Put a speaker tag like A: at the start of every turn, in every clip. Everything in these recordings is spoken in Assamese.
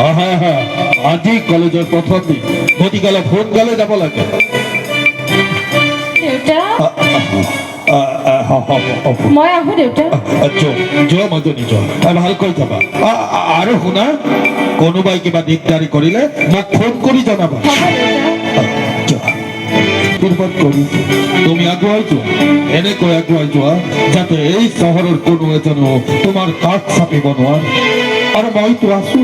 A: আজি কলেজৰ প্ৰথম দিন গতিকে অলপ সোনকালে যাব লাগে।
B: মই আহো দেউতা।
A: যোৱা মাজনী যোৱা ভালকৈ যাবা। আৰু শুনা, কোনোবাই কিবা দিগদাৰি কৰিলে মোক ফোন কৰি জনাবা। তুমি আগুৱাই যোৱা, এনেকৈ আগুৱাই যোৱা যাতে এই চহৰৰ কোনো এজনেও তোমাৰ কাষ চাপিব নোৱাৰে। আৰু মইতো আছো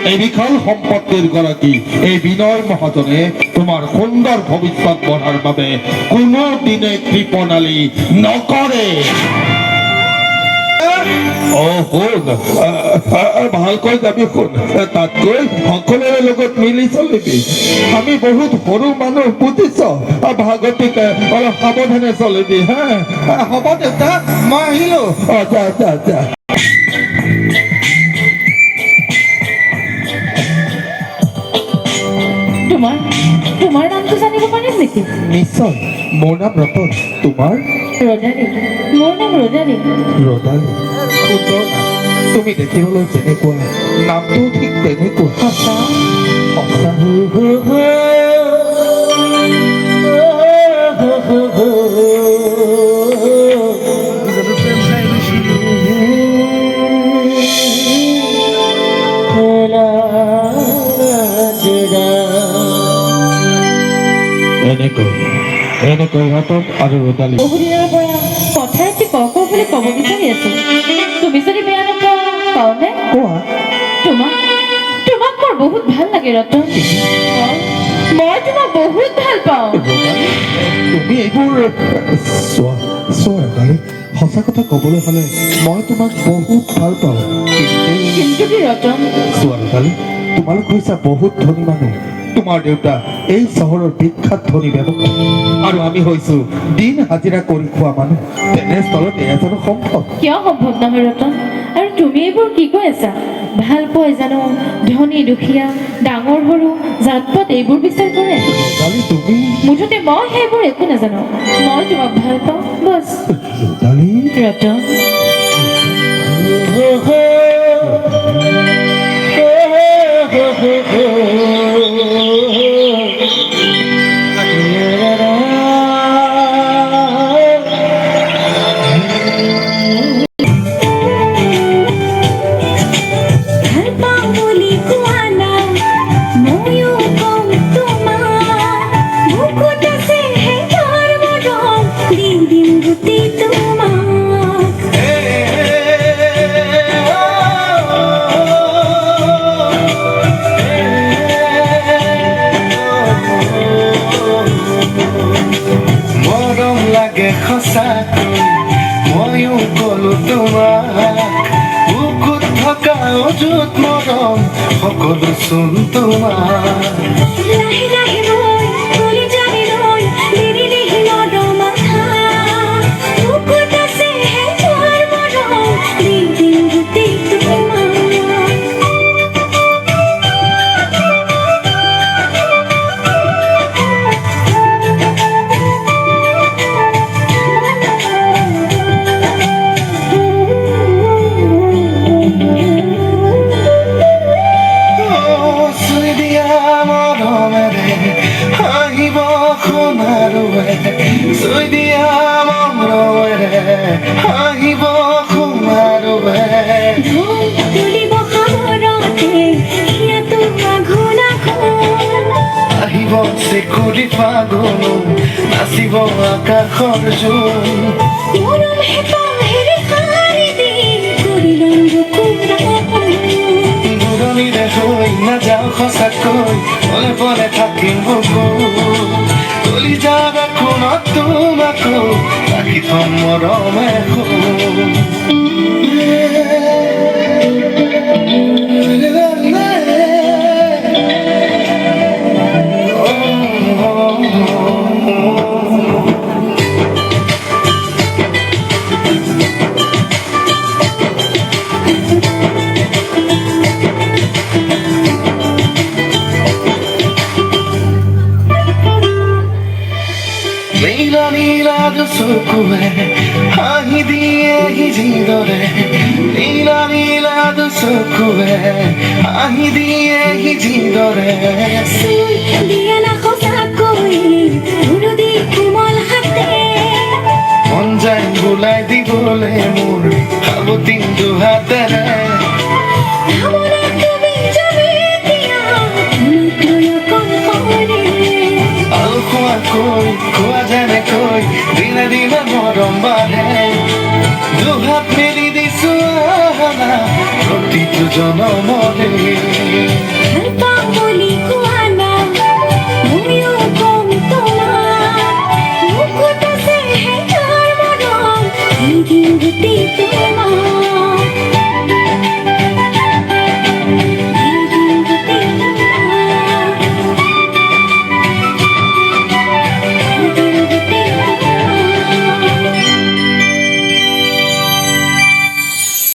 A: এই বিশাল সম্পত্তিৰ গৰাকী এই বিনয় মহাজনে তোমাৰ সুন্দৰ ভৱিষ্যত গঢ়াৰ বাবে কোনোদিনে কৃপণালী নকৰে। ভালকৈ যাবি শুন, তাতকৈ সকলোৰে লগত মিলি চলিবি। আমি বহুত সৰু মানুহ বুজিছ, গতিকে অলপ সাৱধানে চলিবি। হা হ'ব দেউতা, মই আহিলো। যা যা যা।
B: তোমাৰ নামটো জানিব পাৰিম নেকি?
A: নিশ্চয়, মোৰ নাম ৰতন। তোমাৰ?
B: ৰদালি। মোৰ নাম ৰদালি।
A: ৰদালি, সুন্দৰ নাম। তুমি দেখিবলৈ যেনেকুৱা নামটো ঠিক তেনেকুৱা।
B: সঁচা?
A: এনেকৈ ৰতন আৰু ৰদালি
B: বহুদিনৰ পৰা কথা এটি কওঁ বুলি ক'ব বিচাৰি আছো। তুমি যদি বেয়া নোপোৱা কওঁনে?
A: কোৱা।
B: তোমাক মোৰ বহুত ভাল লাগে ৰতন। মই তোমাক বহুত ভাল পাওঁ।
A: তুমি এইবোৰ চোৱা ৰদালি, সঁচা কথা ক'বলৈ হ'লে মই তোমাক বহুত ভাল পাওঁ।
B: কিন্তু কি ৰতন?
A: চোৱা ৰদালি, তোমালোক হৈছা বহুত ধনী মানুহ। তোমাৰ দেউতা এই চহৰৰ বিখ্যাত ধনী ব্যৱসায়ী আৰু আমি হৈছো দিন হাজিৰা কৰি খোৱা মানুহ। তেনেস্থলত এয়া জানো সম্ভৱ? কিয়
B: সম্ভৱ নহয় ৰতন? আৰু তুমি এইবোৰ কি কৈ আছা? ভাল পোৱাই জানো ধনী দুখীয়া ডাঙৰ সৰু জাত পাত এইবোৰ বিচাৰ কৰে?
A: তুমি
B: মুঠতে মই সেইবোৰ একো নাজানো। মই তোমাক ভাল পাওঁ বছ। ৰতন,
C: ময়ো কলো তোমাক বুকুত থকা অযুত মৰম সকলো চোন তোমাৰ। চিকুৰি ফাগুন নাচিব আকাশৰ জোন দূৰণিৰে হৈ নাযাওঁ সঁচাকৈ পলে পলে থাকিম কলিজা কোনত তোমাকো ৰাখি থম মৰমে চকুৱে হাঁহি দিয়ে সিজিদৰে নীলা নীলা চকুৱে হাঁহি দিয়ে সিজিদৰে
D: দিয়া না সঁচাকৈ উৰুদি কোমল হাতে
C: মন যায় বোলাই দিবলে মোৰ সাৱটিন দুহাতেৰে
D: ভাৱনা তুমি যাবে দিয়া তুলকৈ অকল কৰে
C: আৰু খোৱা যেনেকৈ দিনে দিনে মৰম বাঢ়ে দুহাত মেলি দিছো আহনা প্ৰতিটো জনম